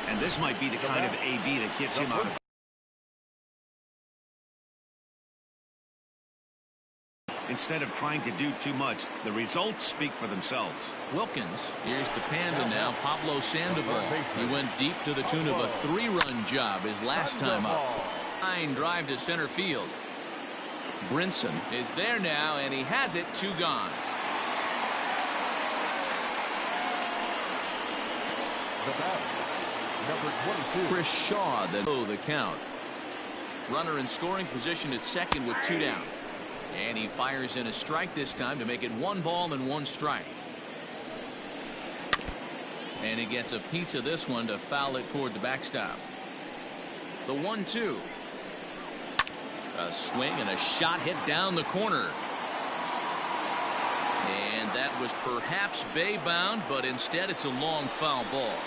And this might be the kind of AB that gets him out of. Instead of trying to do too much, the results speak for themselves. Wilkins, here's the Panda now, Pablo Sandoval. He went deep to the tune of a 3-run job his last time up. Line drive to center field. Brinson is there now, and he has it, 2 gone. Number 22. Chris Shaw, the count. Runner in scoring position at second with 2 down. And he fires in a strike this time to make it 1 ball and 1 strike. And he gets a piece of this one to foul it toward the backstop. The 1-2. A swing and a shot hit down the corner. And that was perhaps bay bound, but instead it's a long foul ball.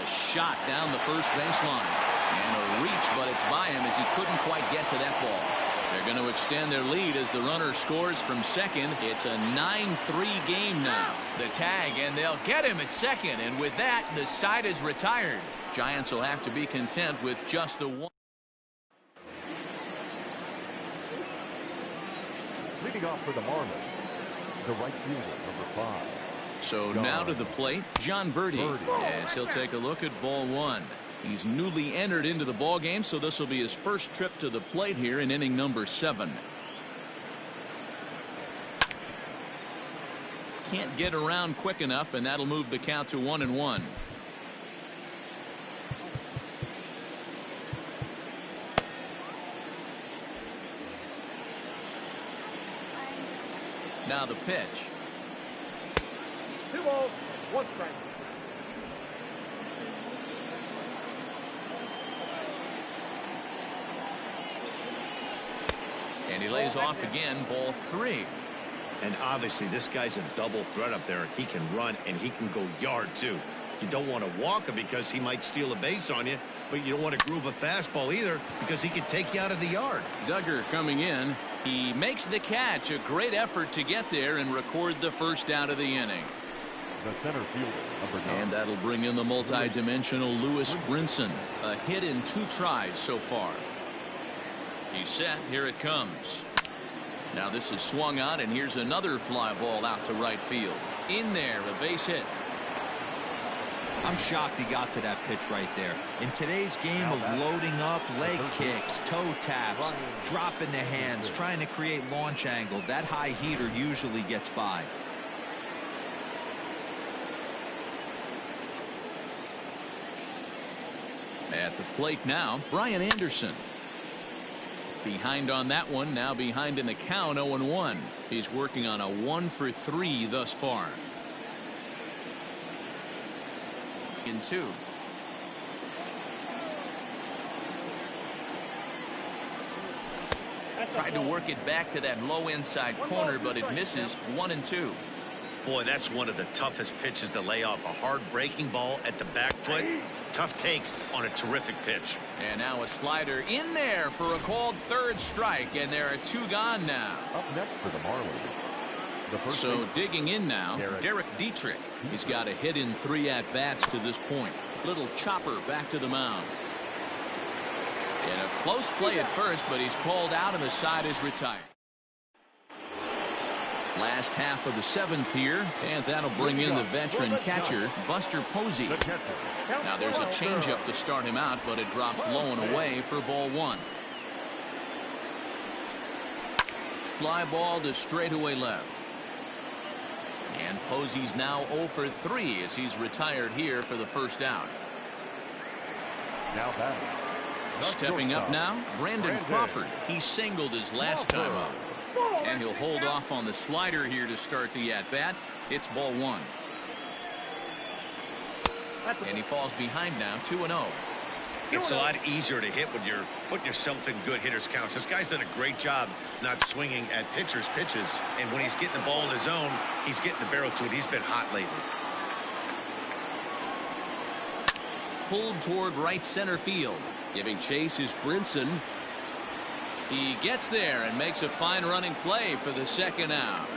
A shot down the first baseline. And a reach, but it's by him as he couldn't quite get to that ball. They're going to extend their lead as the runner scores from second. It's a 9-3 game now. The tag, and they'll get him at second. And with that, the side is retired. Giants will have to be content with just the 1. Leading off for the Marlins, the right fielder, number 5. So now to the plate, John Birdie, as he'll take a look at ball 1. He's newly entered into the ball game, so this will be his first trip to the plate here in inning number 7. Can't get around quick enough, and that'll move the count to 1-1. Now the pitch. 2 balls, 1 strike. And he lays off again, ball 3. And obviously this guy's a double threat up there. He can run and he can go yard too. You don't want to walk him because he might steal a base on you, but you don't want to groove a fastball either because he can take you out of the yard. Duggar coming in. He makes the catch. A great effort to get there and record the first out of the inning. The center fielder, number 9. And that'll bring in the multi-dimensional Lewis Brinson. A hit in 2 tries so far. He's set. Here it comes. Now this is swung on, and here's another fly ball out to right field. In there, a base hit. I'm shocked he got to that pitch right there. In today's game of loading up, leg kicks, toe taps, dropping the hands, trying to create launch angle, that high heater usually gets by. At the plate now, Brian Anderson. Behind on that one, now behind in the count, 0-1. He's working on a 1-for-3 thus far. In 2. Tried to work it back to that low inside corner, but it misses. 1-2. Boy, that's one of the toughest pitches to lay off. A hard breaking ball at the back foot. Tough take on a terrific pitch. And now a slider in there for a called 3rd strike, and there are 2 gone now. Up next for the Marlins. So digging in now, Derek Dietrich. He's got a hit in 3 at-bats to this point. Little chopper back to the mound. And a close play at first, but he's called out and the side is retired. Last half of the 7th here, and that'll bring in the veteran catcher, Buster Posey. Now there's a changeup to start him out, but it drops low and away for ball 1. Fly ball to straightaway left. And Posey's now 0-for-3 as he's retired here for the first out. Now batting. Stepping up now, Brandon Crawford. He singled his last time up. And he'll hold off on the slider here to start the at-bat. It's ball 1. And he falls behind now, 2-0. It's a lot easier to hit when you're putting yourself in good hitters counts. This guy's done a great job not swinging at pitchers' pitches. And when he's getting the ball in his zone, he's getting the barrel to it. He's been hot lately. Pulled toward right center field. Giving chase is Brinson. He gets there and makes a fine running play for the second out.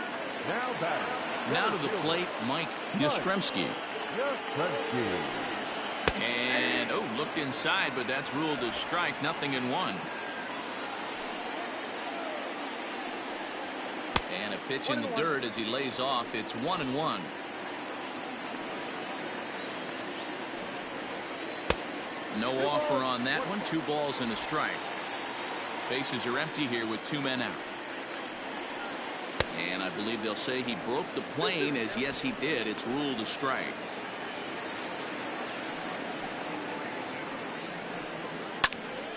Now batting. Now to the plate, Mike Yastrzemski. And looked inside, but that's ruled a strike. Nothing in one. And a pitch in the dirt as he lays off. It's 1-1. No offer on that one. 2 balls and a strike. Bases are empty here with 2 men out. And I believe they'll say he broke the plane, as yes he did. It's ruled a strike.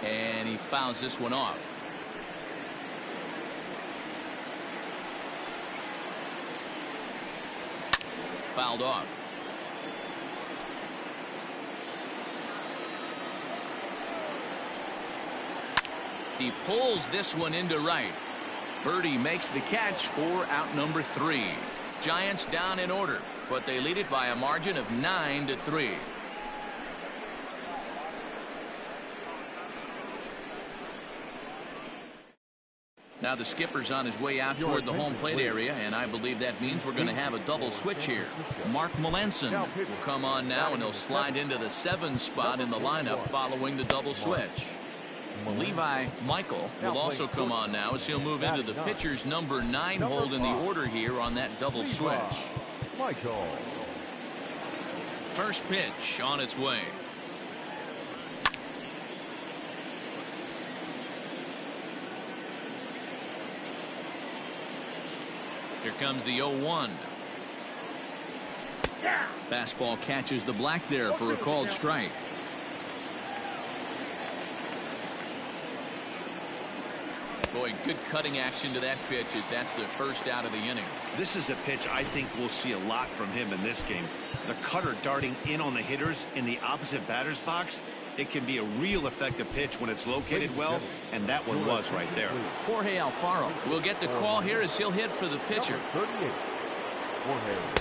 And he fouls this one off. Fouled off. He pulls this one into right. Birdie makes the catch for out number 3. Giants down in order, but they lead it by a margin of 9-3. Now the skipper's on his way out toward the home plate area, and I believe that means we're going to have a double switch here. Mark Melanson will come on now, and he'll slide into the 7 spot in the lineup following the double switch. Levi Michael will also come on now, as he'll move into the pitcher's number 9 hold in the order here on that double switch. First pitch on its way. Here comes the 0-1. Fastball catches the black there for a called strike. Boy, good cutting action to that pitch, as that's the first out of the inning. This is a pitch I think we'll see a lot from him in this game. The cutter darting in on the hitters in the opposite batter's box. It can be a real effective pitch when it's located well, and that one was right there. Jorge Alfaro will get the call here as he'll hit for the pitcher.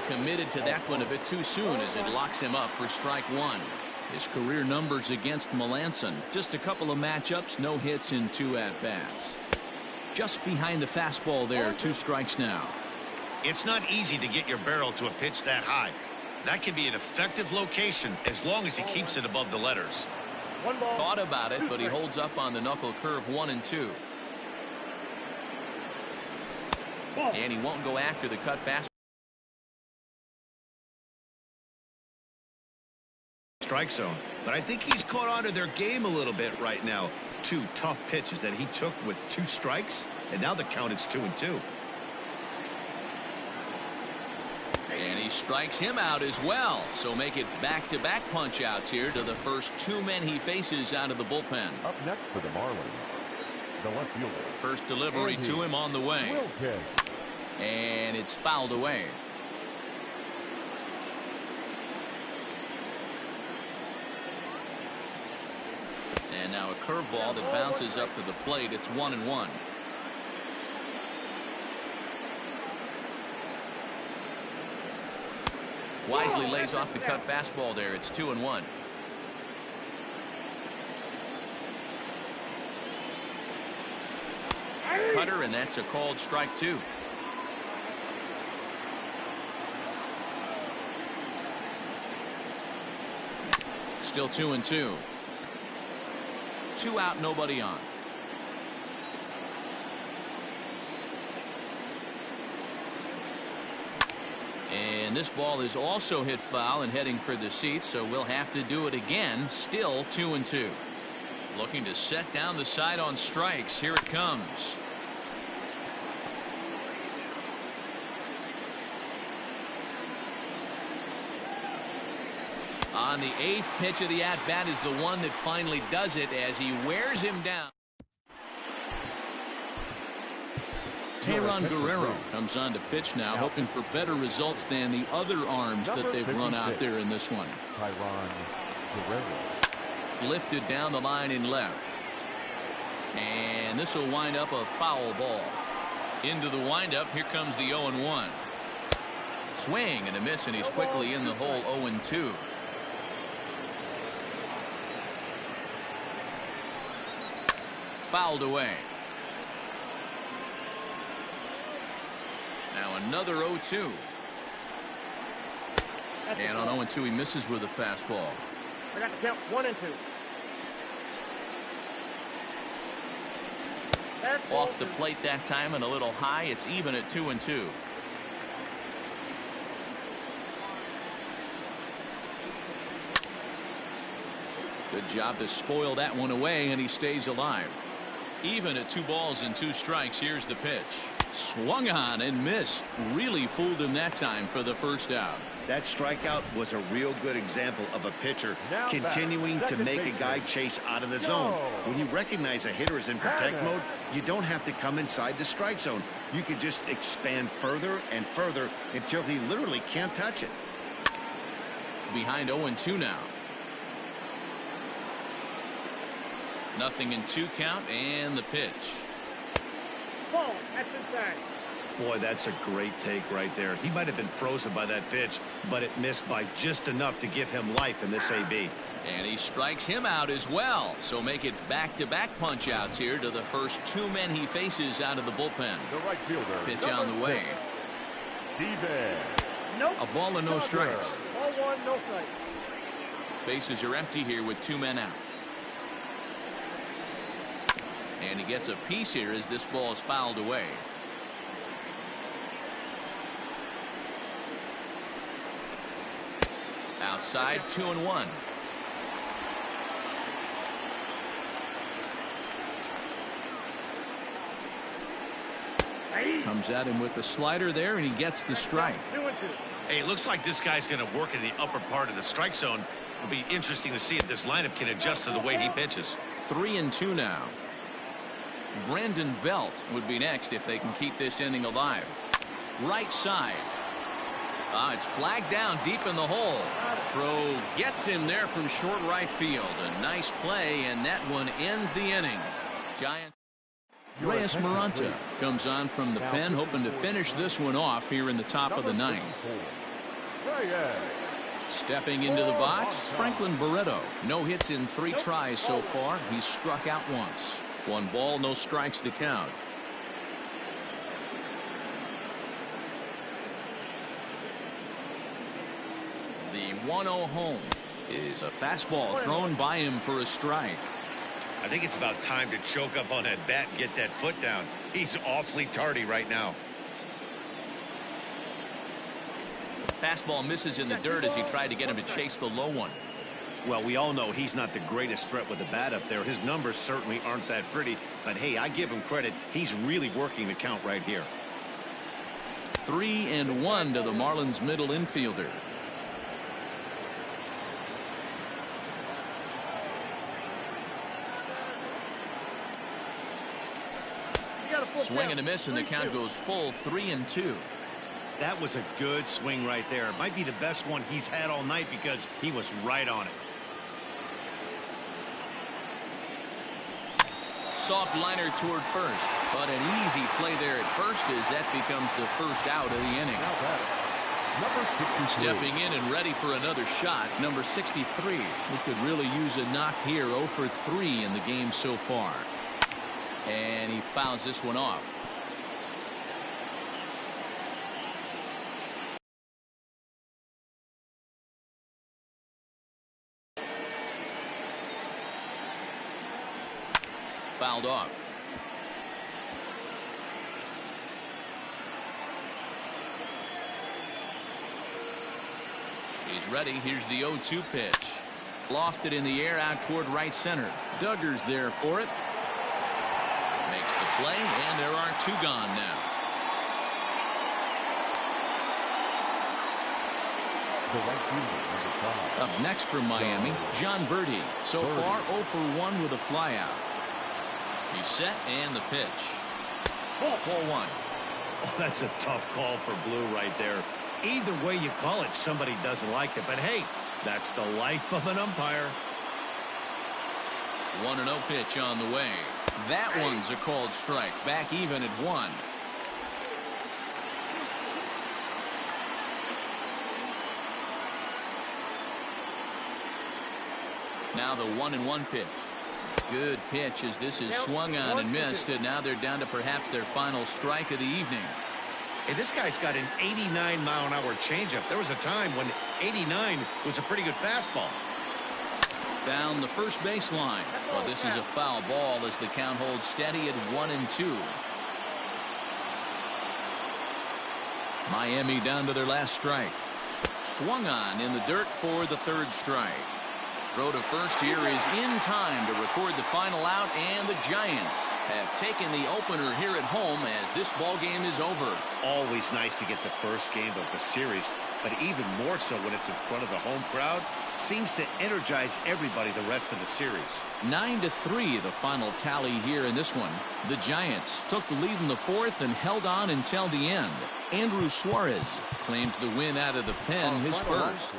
Committed to that one a bit too soon, as it locks him up for strike 1. His career numbers against Melanson, just a couple of matchups, no hits in 2 at-bats. Just behind the fastball there, 2 strikes now. It's not easy to get your barrel to a pitch that high. That can be an effective location as long as he keeps it above the letters. Thought about it, but he holds up on the knuckle curve 1 and 2. And he won't go after the cut fastball. Strike zone, but I think he's caught on to their game a little bit right now. 2 tough pitches that he took with 2 strikes, and now the count is 2-2. And he strikes him out as well, so make it back-to-back punch-outs here to the first 2 men he faces out of the bullpen. Up next for the Marlins, the left fielder. First delivery to him on the way. And it's fouled away. And now a curveball that bounces up to the plate. It's 1-1. Wisely lays off the cut fastball there. It's 2-1. Cutter, and that's a called strike 2. Still 2-2. 2 out, nobody on. And this ball is also hit foul and heading for the seats, so we'll have to do it again. Still 2-2. Looking to set down the side on strikes. Here it comes. On the 8th pitch of the at-bat is the one that finally does it as he wears him down. Tayron Guerrero comes on to pitch now, hoping for better results than the other arms that they've run out there in this one. Tayron Guerrero. Lifted down the line in left. And this will wind up a foul ball. Into the windup, here comes the 0-1. Swing and a miss, and he's quickly in the hole. 0-2. Fouled away. Now another 0-2. And on 0-2 he misses with a fastball. I got to count 1 and 2. Off the plate that time and a little high. It's even at 2-2. Good job to spoil that one away, and he stays alive. Even at 2 balls and 2 strikes. Here's the pitch. Swung on and missed. Really fooled him that time for the first out. That strikeout was a real good example of a pitcher continuing to make a guy chase out of the zone. When you recognize a hitter is in protect mode, you don't have to come inside the strike zone. You can just expand further and further until he literally can't touch it. Behind 0-2 now. 0-2 count, and the pitch. Ball, that's inside. Boy, that's a great take right there. He might have been frozen by that pitch, but it missed by just enough to give him life in this AB. And he strikes him out as well. So make it back-to-back punch-outs here to the first 2 men he faces out of the bullpen. The right fielder. Pitch on the way. Nope. A ball and no strikes. Ball 1, no strikes. Bases are empty here with 2 men out. And he gets a piece here as this ball is fouled away. Outside, 2-1. Comes at him with the slider there, and he gets the strike. 2-2. Hey, it looks like this guy's going to work in the upper part of the strike zone. It'll be interesting to see if this lineup can adjust to the way he pitches. 3-2 now. Brandon Belt would be next if they can keep this inning alive. Right side. It's flagged down deep in the hole. Throw gets him there from short right field. A nice play, and that one ends the inning. Giant. Reyes Maranta comes on from the pen, hoping to finish this one off here in the top of the 9th. Stepping into the box, Franklin Barreto. No hits in 3 tries so far. He's struck out once. 1 ball, no strikes to count. The 1-0 home is a fastball thrown by him for a strike. I think it's about time to choke up on that bat and get that foot down. He's awfully tardy right now. Fastball misses in the dirt as he tried to get him to chase the low one. Well, we all know he's not the greatest threat with the bat up there. His numbers certainly aren't that pretty, but hey, I give him credit. He's really working the count right here. 3-1 to the Marlins middle infielder. Swing and a miss, and the count goes full. 3-2. That was a good swing right there. It might be the best one he's had all night because he was right on it. Soft liner toward first, but an easy play there at first as that becomes the first out of the inning. Stepping in and ready for another shot, number 63. He could really use a knock here. 0 for 3 in the game so far. And he fouls this one off. Fouled off. He's ready. Here's the 0-2 pitch. Lofted in the air out toward right center. Duggar's there for it. Makes the play, and there are 2 gone now. Up next from Miami, John Birdie. So far 0 for 1 with a flyout. He's set, and the pitch. Ball 1. Oh, that's a tough call for Blue right there. Either way you call it, somebody doesn't like it. But hey, that's the life of an umpire. 1-0 pitch on the way. That one's a called strike. Back even at 1. Now the 1-1 pitch. Good pitch as this is swung on and missed, and now they're down to perhaps their final strike of the evening. Hey, this guy's got an 89-mile-an-hour changeup. There was a time when 89 was a pretty good fastball. Down the first baseline. But this is a foul ball as the count holds steady at 1-2. Miami down to their last strike. Swung on in the dirt for the third strike. Throw to first here is in time to record the final out, and the Giants have taken the opener here at home as this ball game is over. Always nice to get the first game of the series, but even more so when it's in front of the home crowd. Seems to energize everybody the rest of the series. 9-3 the final tally here in this one. The Giants took the lead in the fourth and held on until the end. Andrew Suarez claims the win out of the pen, his first.